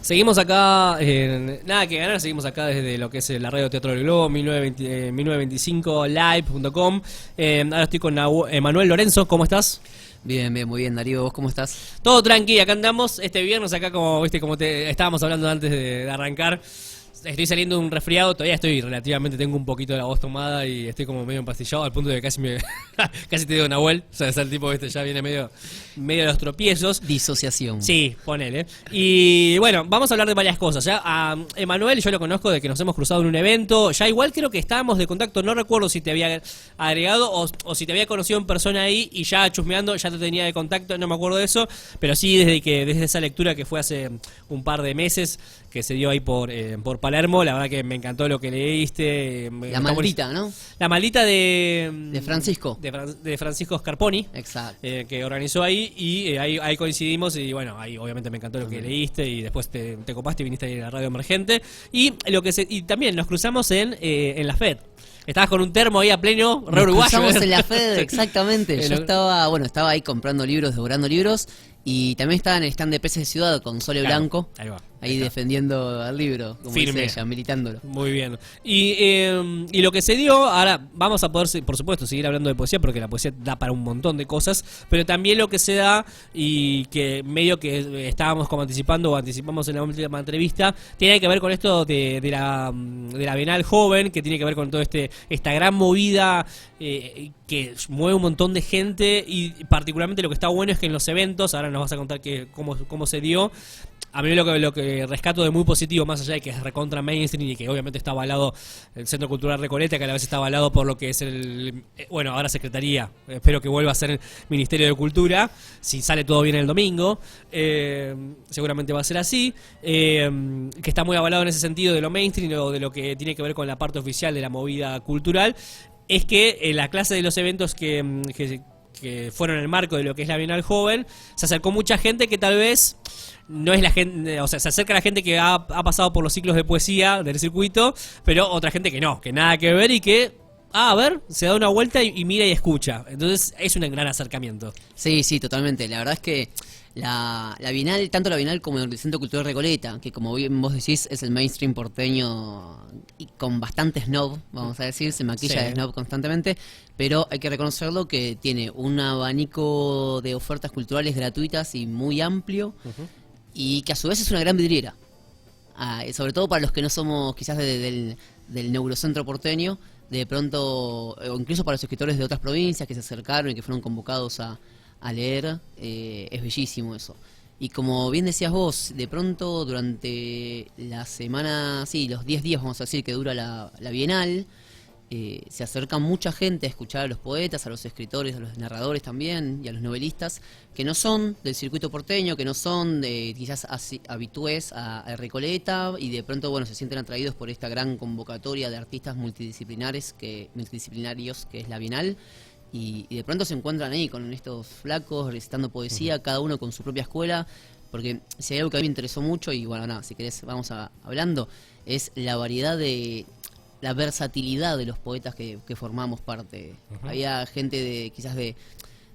Seguimos acá, nada que ganar, seguimos acá desde lo que es la Radio Teatro del Globo, 1925live.com. Ahora estoy con Emanuel Lorenzo, ¿cómo estás? Bien, bien, muy bien, Darío, ¿vos cómo estás? Todo tranqui, acá andamos este viernes, acá como viste, como te estábamos hablando antes de arrancar. Estoy saliendo de un resfriado, todavía estoy relativamente, tengo un poquito de la voz tomada y estoy como medio empastillado al punto de que casi te digo Nahuel, o sea, es el tipo ya viene medio de los tropiezos. Disociación. Sí, ponele. Y bueno, vamos a hablar de varias cosas. Ya a Emanuel yo lo conozco de que nos hemos cruzado en un evento. Ya igual creo que estábamos de contacto, no recuerdo si te había agregado o si te había conocido en persona ahí y ya chusmeando, ya te tenía de contacto, no me acuerdo de eso, pero sí desde esa lectura que fue hace un par de meses, que se dio ahí por Palermo, la verdad que me encantó lo que leíste. La maldita, ¿no? La maldita de Francisco. De Francisco Scarponi. Exacto. Que organizó ahí y ahí coincidimos y bueno, ahí obviamente me encantó lo que leíste y después te copaste y viniste ahí a la Radio Emergente y y también nos cruzamos en la FED. Estabas con un termo ahí a pleno, re uruguayo. Estamos en la FED, exactamente. Yo estaba ahí comprando libros, devorando libros. Y también estaba en el stand de Peces de Ciudad con Sole Blanco. Ahí va. Ahí defendiendo al libro, como firme. dice ella, militándolo. Muy bien. Y lo que se dio, ahora vamos a poder, por supuesto, seguir hablando de poesía, porque la poesía da para un montón de cosas, pero también lo que se da, y que medio que estábamos como anticipamos en la última entrevista, tiene que ver con esto de la Bienal Joven, que tiene que ver con todo esta gran movida que mueve un montón de gente, y particularmente lo que está bueno es que en los eventos, ahora nos vas a contar cómo se dio. A mí lo que rescato de muy positivo, más allá de que es recontra mainstream y que obviamente está avalado el Centro Cultural Recoleta, que a la vez está avalado por lo que es ahora Secretaría, espero que vuelva a ser el Ministerio de Cultura, si sale todo bien el domingo, seguramente va a ser así, que está muy avalado en ese sentido de lo mainstream o de lo que tiene que ver con la parte oficial de la movida cultural, es que en la clase de los eventos que fueron en el marco de lo que es la Bienal Joven, se acercó mucha gente que tal vez no es la gente, o sea, se acerca la gente que ha pasado por los ciclos de poesía del circuito, pero otra gente que no, que nada que ver y que, a ver, se da una vuelta y mira y escucha. Entonces es un gran acercamiento. Sí, sí, totalmente. La verdad es que la Bienal, tanto la Bienal como el Centro Cultural Recoleta, que como bien vos decís es el mainstream porteño y con bastante snob, vamos a decir, se maquilla de snob constantemente, pero hay que reconocerlo que tiene un abanico de ofertas culturales gratuitas y muy amplio, y que a su vez es una gran vidriera. Sobre todo para los que no somos quizás del neurocentro porteño, de pronto, o incluso para los escritores de otras provincias que se acercaron y que fueron convocados a leer, es bellísimo eso. Y como bien decías vos, de pronto durante la semana, sí, los 10 días vamos a decir que dura la Bienal, se acerca mucha gente a escuchar a los poetas, a los escritores, a los narradores también y a los novelistas que no son del circuito porteño, que no son de quizás habitués a Recoleta, y de pronto bueno se sienten atraídos por esta gran convocatoria de artistas multidisciplinarios que es la Bienal. Y de pronto se encuentran ahí con estos flacos recitando poesía, cada uno con su propia escuela, porque si hay algo que a mí me interesó mucho, y bueno, nada, si querés vamos hablando, es la variedad la versatilidad de los poetas que formamos parte. Había gente quizás de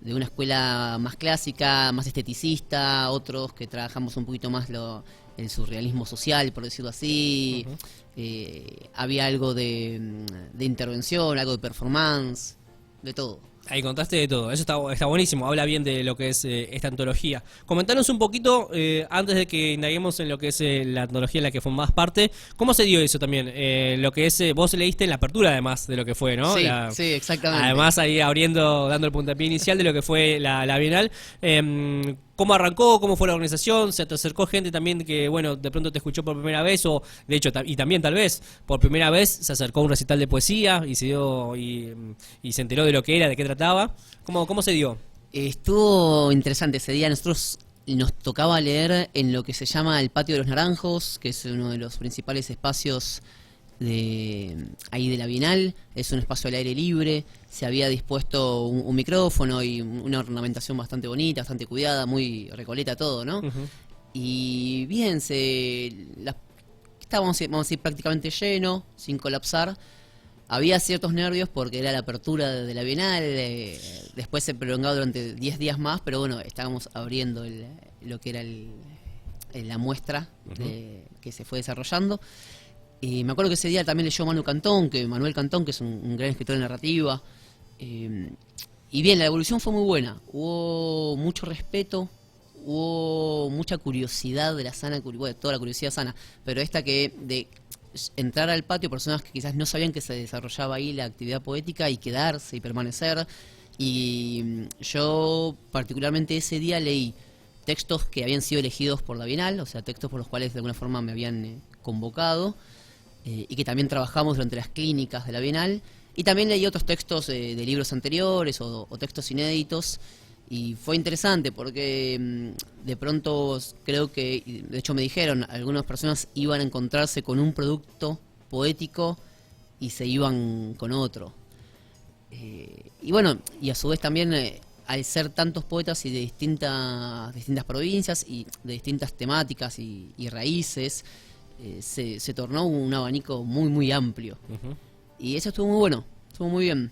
una escuela más clásica, más esteticista, otros que trabajamos un poquito más el surrealismo social, por decirlo así, había algo de intervención, algo de performance, de todo. Ahí contaste de todo, eso está buenísimo, habla bien de lo que es esta antología. Comentanos un poquito, antes de que indaguemos en lo que es la antología en la que formás parte, ¿cómo se dio eso también? Lo que es, vos leíste en la apertura además de lo que fue, ¿no? Sí, exactamente. Además ahí dando el puntapié inicial de lo que fue la Bienal. ¿Cómo arrancó? ¿Cómo fue la organización? ¿Se te acercó gente también que, bueno, de pronto te escuchó por primera vez? O, de hecho, y también tal vez, por primera vez se acercó a un recital de poesía y se enteró de lo que era, de qué trataba. ¿Cómo se dio? Estuvo interesante ese día. Nosotros nos tocaba leer en lo que se llama el Patio de los Naranjos, que es uno de los principales espacios ahí de la Bienal. Es un espacio al aire libre, se había dispuesto un micrófono y una ornamentación bastante bonita, bastante cuidada, muy Recoleta todo, ¿no? Y bien, estábamos, vamos a decir, prácticamente lleno, sin colapsar. Había ciertos nervios porque era la apertura de la Bienal, después se prolongó durante 10 días más, pero bueno, estábamos abriendo lo que era la muestra que se fue desarrollando. Y me acuerdo que ese día también leyó Manuel Cantón, que es un gran escritor de narrativa. Y bien, la evolución fue muy buena. Hubo mucho respeto, hubo mucha curiosidad de la sana, bueno, toda la curiosidad sana, pero esta que de entrar al patio, personas que quizás no sabían que se desarrollaba ahí la actividad poética y quedarse y permanecer. Y yo particularmente ese día leí textos que habían sido elegidos por la Bienal, o sea, textos por los cuales de alguna forma me habían convocado, y que también trabajamos durante las clínicas de la Bienal, y también leí otros textos de libros anteriores o textos inéditos, y fue interesante porque de pronto creo que, de hecho me dijeron, algunas personas iban a encontrarse con un producto poético y se iban con otro. Y bueno, y a su vez también al ser tantos poetas y de distintas provincias y de distintas temáticas y raíces, se tornó un abanico muy muy amplio. Y eso estuvo muy bueno, estuvo muy bien.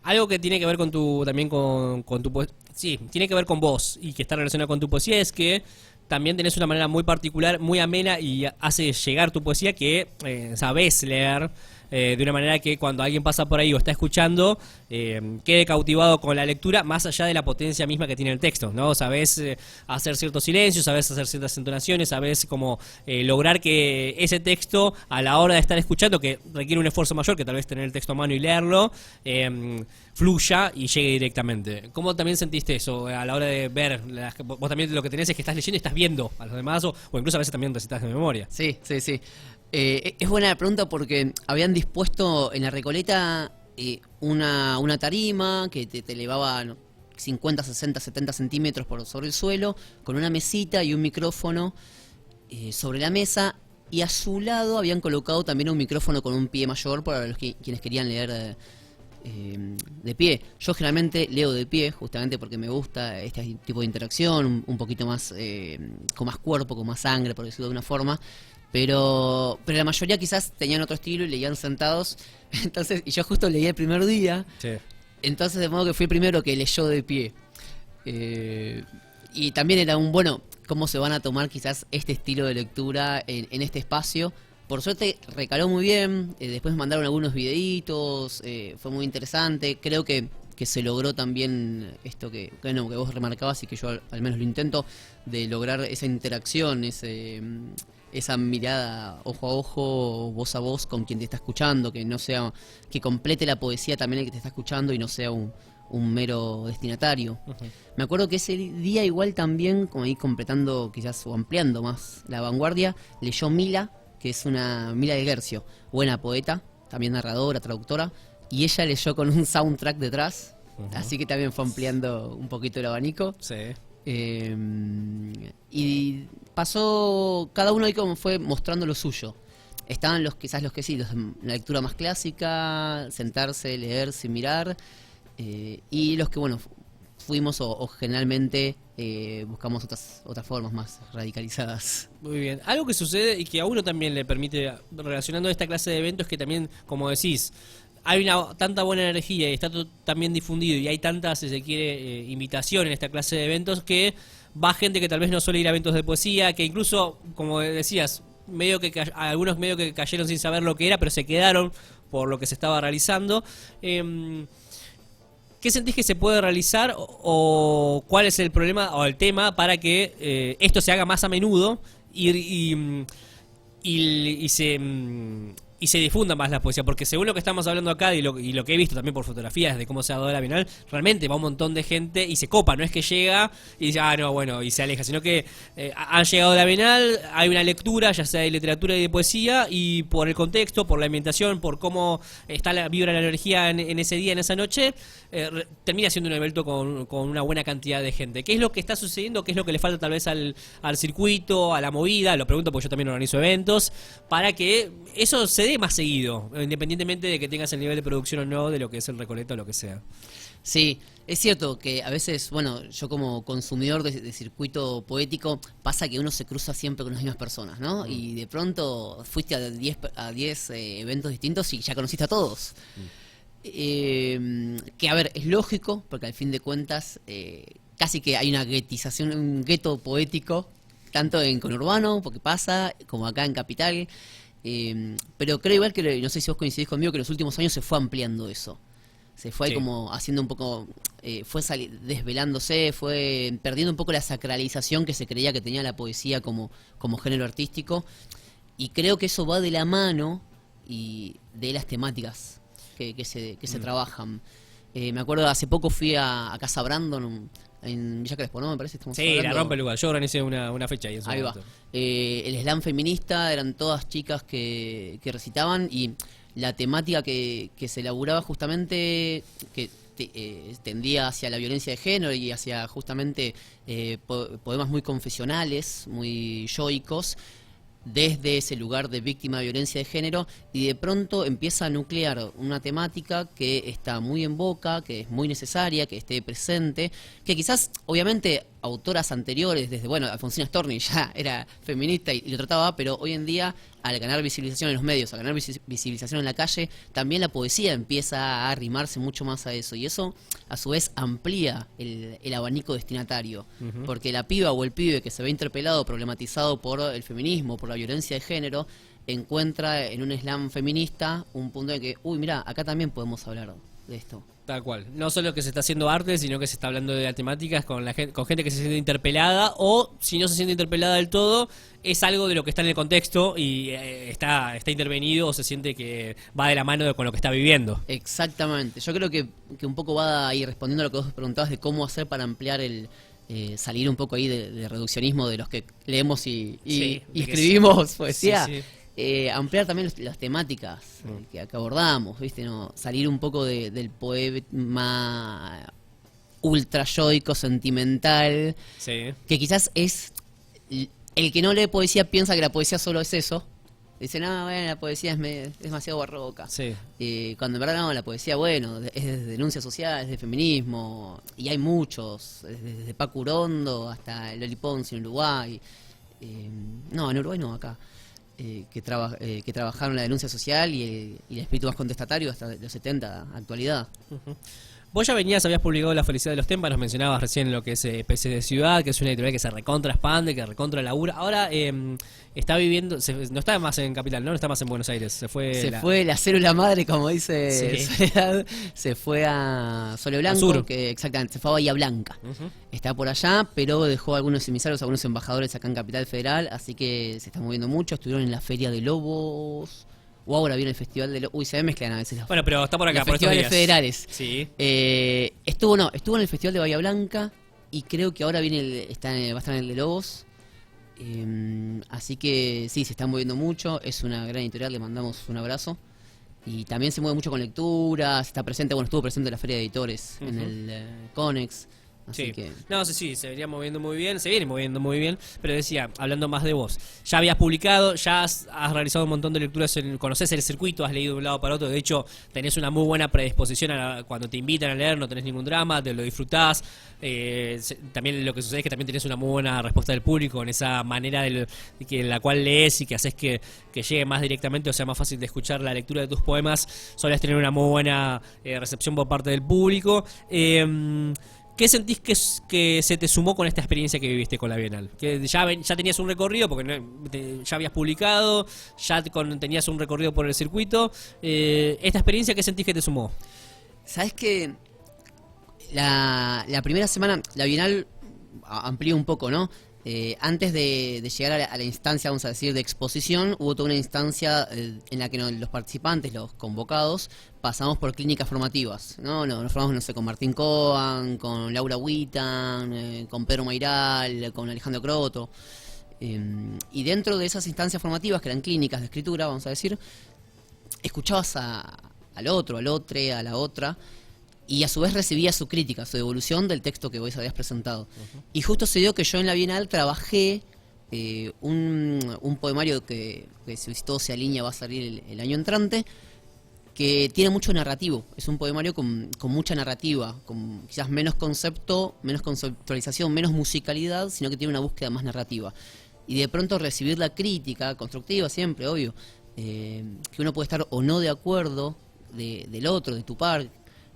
Algo que tiene que ver con con tu poesía, sí, tiene que ver con vos y que está relacionado con tu poesía, es que también tenés una manera muy particular, muy amena, y hace llegar tu poesía que sabés leer de una manera que cuando alguien pasa por ahí o está escuchando, quede cautivado con la lectura, más allá de la potencia misma que tiene el texto, ¿no? Sabés hacer ciertos silencios, sabés hacer ciertas entonaciones, sabés como lograr que ese texto, a la hora de estar escuchando, que requiere un esfuerzo mayor que tal vez tener el texto a mano y leerlo, fluya y llegue directamente. ¿Cómo también sentiste eso a la hora de ver? Vos también lo que tenés es que estás leyendo y estás viendo a los demás, o incluso a veces también recitas de memoria. Sí, sí, sí. Es buena la pregunta porque habían dispuesto en la Recoleta una tarima que te elevaba 50, 60, 70 centímetros sobre el suelo, con una mesita y un micrófono sobre la mesa, y a su lado habían colocado también un micrófono con un pie mayor para los quienes querían leer de pie. Yo generalmente leo de pie, justamente porque me gusta este tipo de interacción, un poquito más con más cuerpo, con más sangre, por decirlo de una forma. Pero la mayoría quizás tenían otro estilo y leían sentados. Entonces, y yo justo leí el primer día. Sí. Entonces, de modo que fui el primero que leyó de pie. Y también era bueno, cómo se van a tomar quizás este estilo de lectura en este espacio. Por suerte recaló muy bien. Después me mandaron algunos videitos. Fue muy interesante. Creo que se logró también esto que vos remarcabas y que yo al menos lo intento, de lograr esa interacción, esa mirada ojo a ojo, voz a voz con quien te está escuchando, que complete la poesía también el que te está escuchando y no sea un mero destinatario. Me acuerdo que ese día igual también, como ahí completando quizás o ampliando más la vanguardia, leyó Mila, que es Mila de Guercio, buena poeta, también narradora, traductora, y ella leyó con un soundtrack detrás, así que también fue ampliando un poquito el abanico. Sí. Y pasó, cada uno ahí como fue mostrando lo suyo. Estaban quizás los que sí, los de la lectura más clásica, sentarse, leer sin mirar, y los que bueno, fuimos o generalmente buscamos otras formas más radicalizadas. Muy bien. Algo que sucede y que a uno también le permite, relacionando esta clase de eventos, que también, como decís, hay tanta buena energía y está tan bien difundido y hay tanta, si se quiere, invitación en esta clase de eventos, que va gente que tal vez no suele ir a eventos de poesía, que incluso, como decías, algunos medio que cayeron sin saber lo que era, pero se quedaron por lo que se estaba realizando. ¿Qué sentís que se puede realizar o cuál es el problema o el tema para que esto se haga más a menudo y se difunda más la poesía? Porque según lo que estamos hablando acá y lo que he visto también por fotografías de cómo se ha dado la Bienal, realmente va un montón de gente y se copa, no es que llega y dice, no, bueno, y se aleja, sino que han llegado a la Bienal, hay una lectura, ya sea de literatura y de poesía, y por el contexto, por la ambientación, por cómo vibra la energía en ese día, en esa noche, termina siendo un evento con una buena cantidad de gente. ¿Qué es lo que está sucediendo? ¿Qué es lo que le falta tal vez al circuito, a la movida? Lo pregunto porque yo también organizo eventos, para que eso se dé más seguido, independientemente de que tengas el nivel de producción o no de lo que es el Recoleta o lo que sea. Sí, es cierto que a veces, bueno, yo como consumidor de circuito poético, pasa que uno se cruza siempre con las mismas personas, ¿no? Y de pronto fuiste a 10 eventos distintos y ya conociste a todos. Que a ver, es lógico, porque al fin de cuentas casi que hay una guetización, un gueto poético tanto en conurbano, porque pasa, como acá en Capital. Pero creo igual que, no sé si vos coincidís conmigo, que en los últimos años se fue ampliando eso. Se fue como haciendo un poco, fue desvelándose, fue perdiendo un poco la sacralización que se creía que tenía la poesía como género artístico. Y creo que eso va de la mano y de las temáticas que se trabajan. Me acuerdo, hace poco fui a Casa Brandon, en Villa Crespo, ¿no? Me parece que estamos hablando. La rompe el lugar. Yo organicé una fecha ahí en su momento. Va. El slam feminista eran todas chicas que recitaban, y la temática que se elaboraba justamente que tendía hacia la violencia de género y hacia justamente poemas muy confesionales, muy yoicos, desde ese lugar de víctima de violencia de género, y de pronto empieza a nuclear una temática que está muy en boca, que es muy necesaria, que esté presente, que quizás, obviamente, autoras anteriores, desde, Alfonsina Storni ya era feminista y lo trataba, pero hoy en día, al ganar visibilización en los medios, al ganar visibilización en la calle, también la poesía empieza a arrimarse mucho más a eso, y eso, a su vez, amplía el abanico destinatario, porque la piba o el pibe que se ve interpelado, problematizado por el feminismo, por la violencia de género, encuentra en un slam feminista un punto de que, mira, acá también podemos hablar de esto. Tal cual. No solo que se está haciendo arte, sino que se está hablando de las temáticas con gente que se siente interpelada, o si no se siente interpelada del todo, es algo de lo que está en el contexto y está intervenido, o se siente que va de la mano con lo que está viviendo. Exactamente. Yo creo que un poco va ahí respondiendo a lo que vos preguntabas de cómo hacer para ampliar salir un poco ahí de reduccionismo de los que leemos y escribimos poesía. Sí. Ampliar también las temáticas que abordamos, ¿viste? ¿No? Salir un poco del poema ultra yoico, sentimental, que quizás es el que no lee poesía piensa que la poesía solo es eso. Dice, no, la poesía es demasiado barroca. Cuando en verdad no, la poesía, es de denuncia social, es de feminismo, y hay muchos, desde Paco Urondo hasta Loli Pons en Uruguay. No, en Uruguay no, acá. Que trabajaron la denuncia social y el espíritu más contestatario hasta los 70, actualidad. Vos ya habías publicado La felicidad de los témpanos, mencionabas recién lo que es PC de Ciudad, que es una editorial que se recontra expande, que recontra labura. Ahora está viviendo, no está más en Capital, ¿no? No está más en Buenos Aires. Se fue la célula madre, como dice Soledad, se fue a Sole Blanco, que exactamente, se fue a Bahía Blanca. Está por allá, pero dejó algunos emisarios, algunos embajadores acá en Capital Federal, así que se está moviendo mucho. Estuvieron en la Feria de Lobos, o ahora viene el Festival de Uy, se me mezclan a veces. Bueno, pero está por acá, por estos días. Festivales federales. Sí. Estuvo en el Festival de Bahía Blanca, y creo que ahora va a estar en el de Lobos. Así que sí, se está moviendo mucho. Es una gran editorial, le mandamos un abrazo. Y también se mueve mucho con lecturas, está presente, estuvo presente en la Feria de Editores, en el Conex. Así que... No, sí, se viene moviendo muy bien, pero decía, hablando más de vos, ya habías publicado, ya has realizado un montón de lecturas, conocés el circuito, has leído de un lado para otro, de hecho tenés una muy buena predisposición cuando te invitan a leer, no tenés ningún drama, te lo disfrutás, también lo que sucede es que también tenés una muy buena respuesta del público, en esa manera en la cual lees y que haces que llegue más directamente, o sea, más fácil de escuchar la lectura de tus poemas, solés tener una muy buena recepción por parte del público. ¿Qué sentís que se te sumó con esta experiencia que viviste con la Bienal? Que ya tenías un recorrido, porque ya habías publicado, ya tenías un recorrido por el circuito. ¿Esta experiencia qué sentís que te sumó? Sabés que la primera semana, la Bienal amplió un poco, ¿no? Antes de llegar a la instancia, vamos a decir, de exposición, hubo toda una instancia en la que los participantes, los convocados, pasamos por clínicas formativas, ¿no? Nos formamos, no sé, con Martín Coan, con Laura Huitan, con Pedro Mairal, con Alejandro Croto. Y dentro de esas instancias formativas, que eran clínicas de escritura, vamos a decir, escuchabas al otro, a la otra, y a su vez recibía su crítica, su devolución del texto que vos habías presentado. Y justo se dio que yo en la Bienal trabajé un poemario que si todo se alinea va a salir el año entrante, que tiene mucho narrativo. Es un poemario con mucha narrativa, con quizás menos concepto, menos conceptualización, menos musicalidad, sino que tiene una búsqueda más narrativa. Y de pronto recibir la crítica, constructiva siempre, obvio, que uno puede estar o no de acuerdo del otro, de tu par,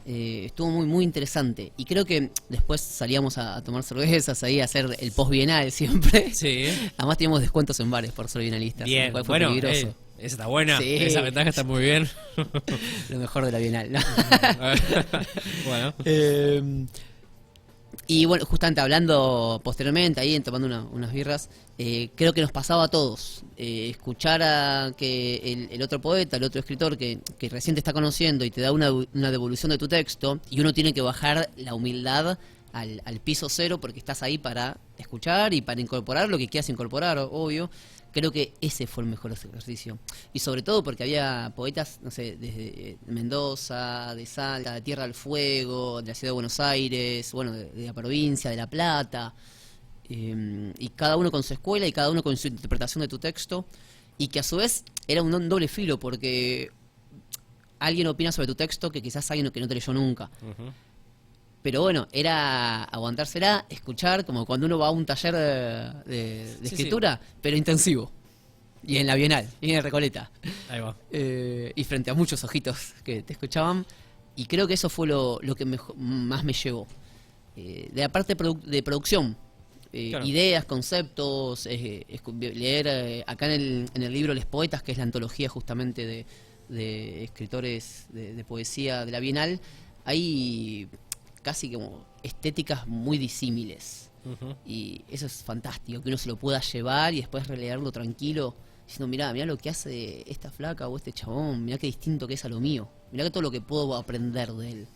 Estuvo muy interesante. Y creo que después salíamos a tomar cervezas ahí, a hacer el post bienal siempre. Sí. Además teníamos descuentos en bares por ser bienalistas. Bien, Lo cual fue bueno, peligroso. esa está buena, Sí. esa ventaja está muy bien. Lo mejor de la bienal, ¿no? Bueno. Y bueno, justamente hablando posteriormente, ahí tomando unas birras, creo que nos pasaba a todos. Escuchar a que el otro poeta, el otro escritor que recién te está conociendo y te da una devolución de tu texto, y uno tiene que bajar la humildad al piso cero porque estás ahí para escuchar y para incorporar lo que quieras incorporar, obvio. Creo que ese fue el mejor ejercicio. Y sobre todo porque había poetas, no sé, desde Mendoza, de Salta, de Tierra del Fuego, de la ciudad de Buenos Aires, bueno, de la provincia, de La Plata, y cada uno con su escuela y cada uno con su interpretación de tu texto, y que a su vez era un doble filo porque alguien opina sobre tu texto que quizás alguien que no te leyó nunca. Ujú. Pero bueno, era aguantársela, escuchar, como cuando uno va a un taller de Sí, escritura, pero intensivo. Y en la Bienal, y en el Recoleta. Ahí va. Y frente a muchos ojitos que te escuchaban. Y creo que eso fue lo que más me llevó. De la parte de producción. Claro. Ideas, conceptos, leer acá en el libro Les Poetas, que es la antología justamente de escritores de poesía de la Bienal, hay casi como estéticas muy disímiles. Ujú. Y eso es fantástico, que uno se lo pueda llevar y después releerlo tranquilo, diciendo, mirá lo que hace esta flaca o este chabón, mirá qué distinto que es a lo mío, mirá que todo lo que puedo aprender de él.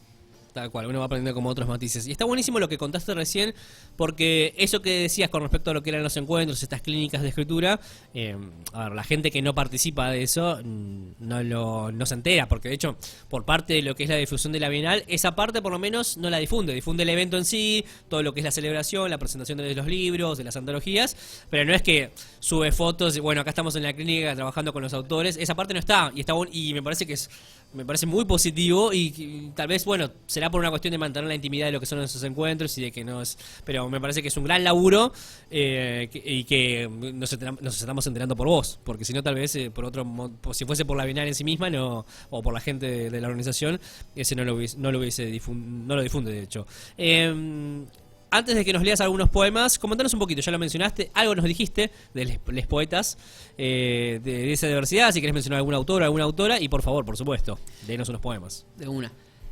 Tal cual, uno va aprendiendo como otros matices. Y está buenísimo lo que contaste recién, porque eso que decías con respecto a lo que eran los encuentros, estas clínicas de escritura, a ver, la gente que no participa de eso no se entera, porque de hecho, por parte de lo que es la difusión de la Bienal, esa parte por lo menos no la difunde el evento en sí, todo lo que es la celebración, la presentación de los libros, de las antologías, pero no es que sube fotos y bueno, acá estamos en la clínica trabajando con los autores, esa parte no está, y me parece que me parece muy positivo y tal vez, bueno, será por una cuestión de mantener la intimidad de lo que son esos encuentros y de que no es... Pero me parece que es un gran laburo y que nos estamos enterando por vos, porque si no tal vez, si fuese por la Bienal en sí misma o por la gente de la organización, ese no lo difunde de hecho. Antes de que nos leas algunos poemas, comentanos un poquito, ya lo mencionaste, algo nos dijiste de les poetas, de esa diversidad, si querés mencionar algún autor o alguna autora, y por favor, por supuesto, léenos unos poemas. De una.